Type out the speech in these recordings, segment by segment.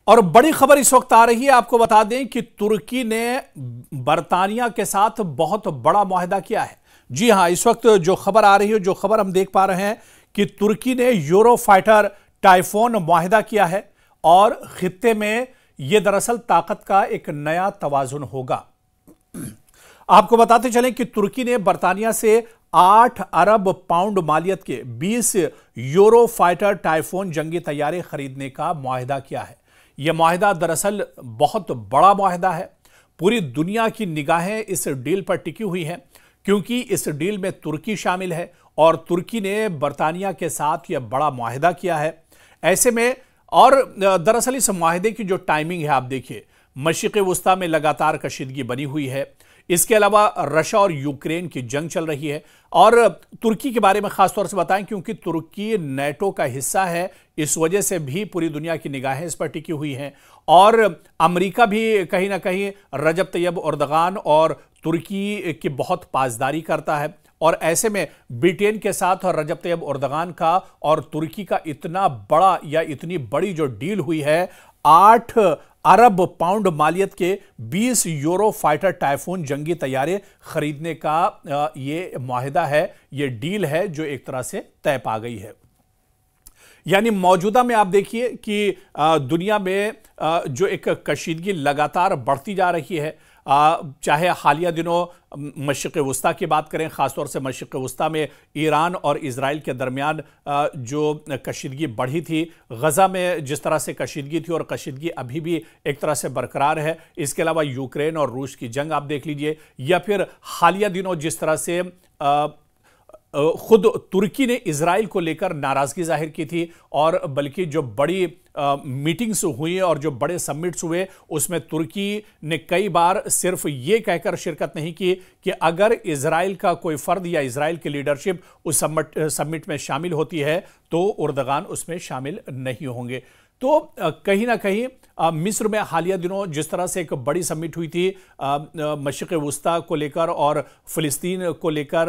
और बड़ी खबर इस वक्त आ रही है, आपको बता दें कि तुर्की ने बरतानिया के साथ बहुत बड़ा मुआहदा किया है। जी हां, इस वक्त जो खबर आ रही है, जो खबर हम देख पा रहे हैं कि तुर्की ने यूरोफाइटर टाइफून मुआहदा किया है और खित्ते में यह दरअसल ताकत का एक नया तवाजुन होगा। आपको बताते चलें कि तुर्की ने बरतानिया से 8 अरब पाउंड मालियत के 20 यूरोफाइटर टाइफून जंगी तैयारे खरीदने का मुआहदा किया है। यह मुआहदा दरअसल बहुत बड़ा मुआहदा है। पूरी दुनिया की निगाहें इस डील पर टिकी हुई हैं क्योंकि इस डील में तुर्की शामिल है और तुर्की ने बरतानिया के साथ यह बड़ा मुआहदा किया है। ऐसे में और दरअसल इस मुआहदे की जो टाइमिंग है, आप देखिए, मशरिक़ वुस्ता में लगातार कशीदगी बनी हुई है। इसके अलावा रशिया और यूक्रेन की जंग चल रही है और तुर्की के बारे में खासतौर से बताएं क्योंकि तुर्की नेटो का हिस्सा है। इस वजह से भी पूरी दुनिया की निगाहें इस पर टिकी हुई हैं और अमेरिका भी कहीं ना कहीं रजब तैयब एर्दोगान और तुर्की की बहुत पासदारी करता है। और ऐसे में ब्रिटेन के साथ और रजब तैयब एर्दोगान का और तुर्की का इतना बड़ा या इतनी बड़ी जो डील हुई है, 8 अरब पाउंड मालियत के 20 यूरो फाइटर टाइफून जंगी तैयारे खरीदने का ये मुआहदा है, ये डील है जो एक तरह से तय पा गई है। यानी मौजूदा में आप देखिए कि दुनिया में जो एक कशीदगी लगातार बढ़ती जा रही है, चाहे हालिया दिनों मशरिक़ वुस्ता की बात करें, ख़ासतौर से मशरिक़ वुस्ता में ईरान और इजराइल के दरमियान जो कशीदगी बढ़ी थी, गज़ा में जिस तरह से कशीदगी थी और कशीदगी अभी भी एक तरह से बरकरार है। इसके अलावा यूक्रेन और रूस की जंग आप देख लीजिए, या फिर हालिया दिनों जिस तरह से खुद तुर्की ने इजराइल को लेकर नाराजगी जाहिर की थी और बल्कि जो बड़ी मीटिंग्स हुई और जो बड़े समिट्स हुए उसमें तुर्की ने कई बार सिर्फ ये कहकर शिरकत नहीं की कि अगर इजराइल का कोई फर्द या इजराइल की लीडरशिप उस समिट में शामिल होती है तो एर्दोगान उसमें शामिल नहीं होंगे। तो कहीं ना कहीं मिस्र में हालिया दिनों जिस तरह से एक बड़ी समिट हुई थी मशरिक़ वुस्ता को लेकर और फ़िलिस्तीन को लेकर,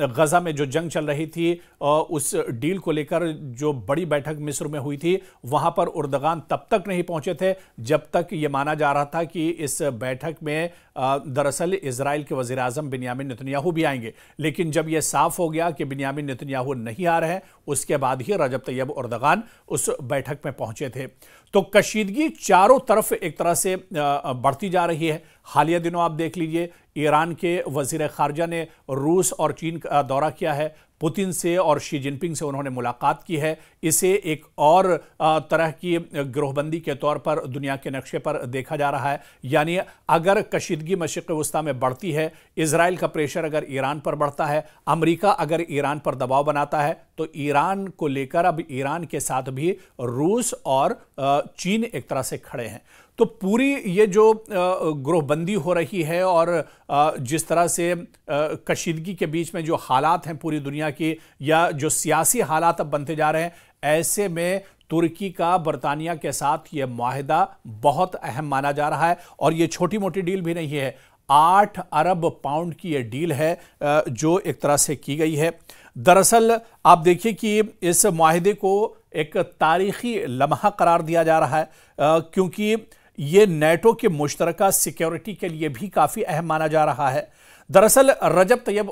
गज़ा में जो जंग चल रही थी उस डील को लेकर जो बड़ी बैठक मिस्र में हुई थी, वहां पर एर्दोगान तब तक नहीं पहुंचे थे जब तक ये माना जा रहा था कि इस बैठक में दरअसल इजराइल के वज़ीर आज़म बिन्यामिन नेतन्याहू भी आएंगे। लेकिन जब यह साफ हो गया कि बिन्यामिन नेतन्याहू नहीं आ रहे हैं, उसके बाद ही रजब तैयब एर्दोगान उस बैठक में पहुंचे थे। तो कशीदगी चारों तरफ एक तरह से बढ़ती जा रही है। हालिया दिनों आप देख लीजिए, ईरान के वज़ीर ख़ारजा ने रूस और चीन का दौरा किया है, पुतिन से और शी जिनपिंग से उन्होंने मुलाकात की है। इसे एक और तरह की गिरोहबंदी के तौर पर दुनिया के नक्शे पर देखा जा रहा है। यानी अगर कशीदगी मशरिक़ वुस्ता में बढ़ती है, इजराइल का प्रेशर अगर ईरान पर बढ़ता है, अमेरिका अगर ईरान पर दबाव बनाता है, तो ईरान को लेकर अब ईरान के साथ भी रूस और चीन एक तरह से खड़े हैं। तो पूरी ये जो गिरोहबंदी हो रही है और जिस तरह से कशीदगी के बीच में जो हालात हैं पूरी दुनिया की, या जो सियासी हालात अब बनते जा रहे हैं, ऐसे में तुर्की का बरतानिया के साथ ये मुआहदा बहुत अहम माना जा रहा है। और ये छोटी मोटी डील भी नहीं है, 8 अरब पाउंड की ये डील है जो एक तरह से की गई है। दरअसल आप देखिए कि इस मुआहदे को एक तारीखी लम्हा करार दिया जा रहा है क्योंकि ये नेटो के मुश्तरका सिक्योरिटी के लिए भी काफ़ी अहम माना जा रहा है। दरअसल रजब तैयब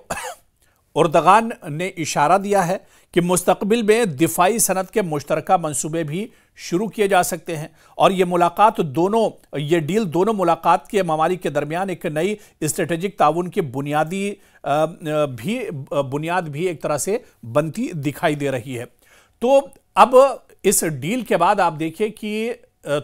एर्दोगान ने इशारा दिया है कि मुस्तकबिल में दिफाई सनत के मुश्तरका मंसूबे भी शुरू किए जा सकते हैं और ये डील दोनों मुलाकात के ममालिक के दरमियान एक नई स्ट्रेटेजिक ताउन की बुनियाद भी एक तरह से बनती दिखाई दे रही है। तो अब इस डील के बाद आप देखिए कि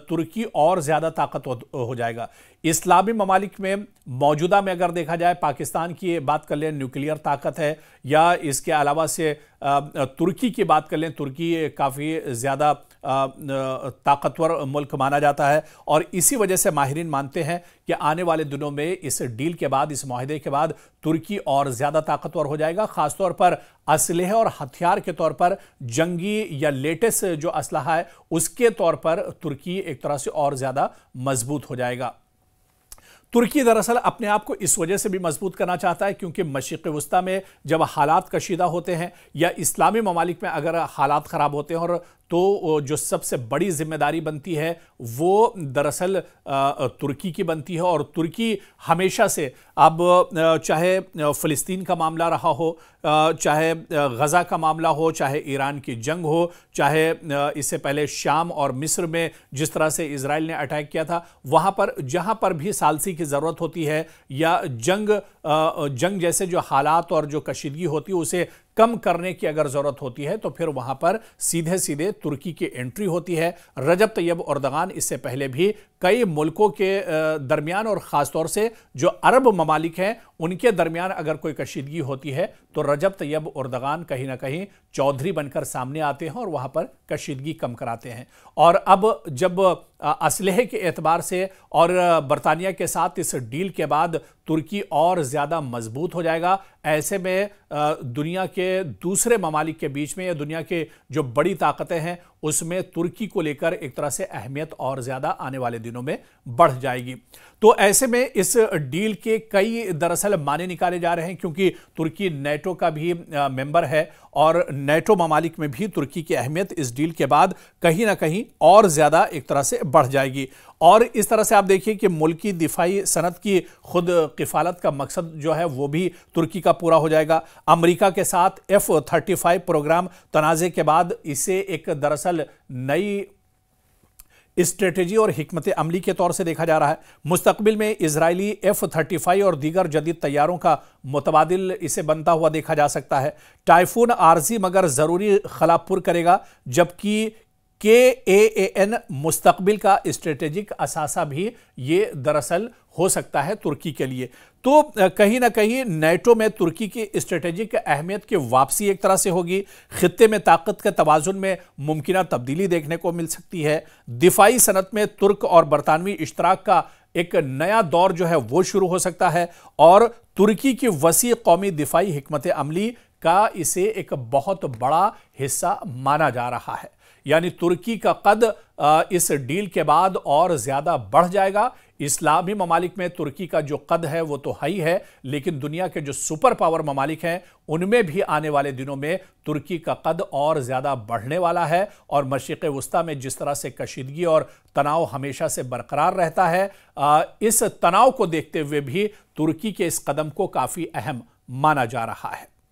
तुर्की और ज्यादा ताकतवर हो जाएगा। इस्लामी ममालिक में मौजूदा में अगर देखा जाए, पाकिस्तान की बात कर लें, न्यूक्लियर ताकत है, या इसके अलावा से तुर्की की बात कर लें, तुर्की काफ़ी ज़्यादा ताकतवर मुल्क माना जाता है और इसी वजह से माहिरीन मानते हैं कि आने वाले दिनों में इस डील के बाद, इस मुआहदे के बाद तुर्की और ज़्यादा ताकतवर हो जाएगा। ख़ासतौर पर असलहे और हथियार के तौर पर, जंगी या लेटेस्ट जो असलहा है उसके तौर पर तुर्की एक तरह से और ज़्यादा मजबूत हो जाएगा। तुर्की दरअसल अपने आप को इस वजह से भी मजबूत करना चाहता है क्योंकि मशरिक़ वस्ता में जब हालात कशीदा होते हैं या इस्लामी ममालिक में अगर हालात ख़राब होते हैं और तो जो सबसे बड़ी जिम्मेदारी बनती है वो दरअसल तुर्की की बनती है। और तुर्की हमेशा से अब चाहे फ़लस्तीन का मामला रहा हो, चाहे गज़ा का मामला हो, चाहे ईरान की जंग हो, चाहे इससे पहले शाम और मिस्र में जिस तरह से इजराइल ने अटैक किया था, वहाँ पर जहाँ पर भी सालसी की ज़रूरत होती है या जंग जैसे जो हालात और जो कशीदगी होती है उसे कम करने की अगर ज़रूरत होती है तो फिर वहाँ पर सीधे सीधे तुर्की की एंट्री होती है। रजब तैयब एर्दोगान इससे पहले भी कई मुल्कों के दरमियान और ख़ास तौर से जो अरब ममालिक हैं उनके दरमियान अगर कोई कशीदगी होती है तो रजब तैयब एर्दोगान कहीं ना कहीं चौधरी बनकर सामने आते हैं और वहाँ पर कशीदगी कम कराते हैं। और अब जब असलहे के एतबार से और बरतानिया के साथ इस डील के बाद तुर्की और ज़्यादा मजबूत हो जाएगा। ऐसे में दुनिया के दूसरे ममालिक के बीच में या दुनिया के जो बड़ी ताकतें हैं उसमें तुर्की को लेकर एक तरह से अहमियत और ज़्यादा आने वाले दिनों में बढ़ जाएगी। तो ऐसे में इस डील के कई दरअसल माने निकाले जा रहे हैं क्योंकि तुर्की नेटो का भी मेंबर है और नेटो ममालिक में भी तुर्की की अहमियत इस डील के बाद कहीं ना कहीं और ज़्यादा एक तरह से बढ़ जाएगी। और इस तरह से आप देखिए कि मुल्की दिफाई सनत की खुद किफ़ालत का मकसद जो है वो भी तुर्की का पूरा हो जाएगा। अमेरिका के साथ F-35 प्रोग्राम तनाज़े के बाद इसे एक दरअसल नई स्ट्रेटेजी और हिकमत अमली के तौर से देखा जा रहा है। मुस्तकबिल में इजरायली F-35 और दीगर जदीद तैयारों का मुतबादिल इसे बनता हुआ देखा जा सकता है। टाइफून आर्जी मगर ज़रूरी खलापुर करेगा, जबकि KAAN मुस्तकबिल का स्ट्रेटेजिक असासा भी ये दरअसल हो सकता है तुर्की के लिए। तो कहीं ना कहीं नेटो में तुर्की की स्ट्रेटेजिक अहमियत की वापसी एक तरह से होगी। खित्ते में ताकत के तवाजुन में मुमकिना तब्दीली देखने को मिल सकती है। दिफाई सनत में तुर्क और बरतानवी इश्तराक का एक नया दौर जो है वो शुरू हो सकता है और तुर्की की वसी कौमी दिफाई हिकमत अमली का इसे एक बहुत बड़ा हिस्सा माना जा रहा है। यानी तुर्की का कद इस डील के बाद और ज़्यादा बढ़ जाएगा। इस्लामी ममालिक में तुर्की का जो कद है वो तो है ही है, लेकिन दुनिया के जो सुपर पावर ममालिक हैं उनमें भी आने वाले दिनों में तुर्की का कद और ज़्यादा बढ़ने वाला है। और मशरिक़ वस्ता में जिस तरह से कशीदगी और तनाव हमेशा से बरकरार रहता है, इस तनाव को देखते हुए भी तुर्की के इस कदम को काफ़ी अहम माना जा रहा है।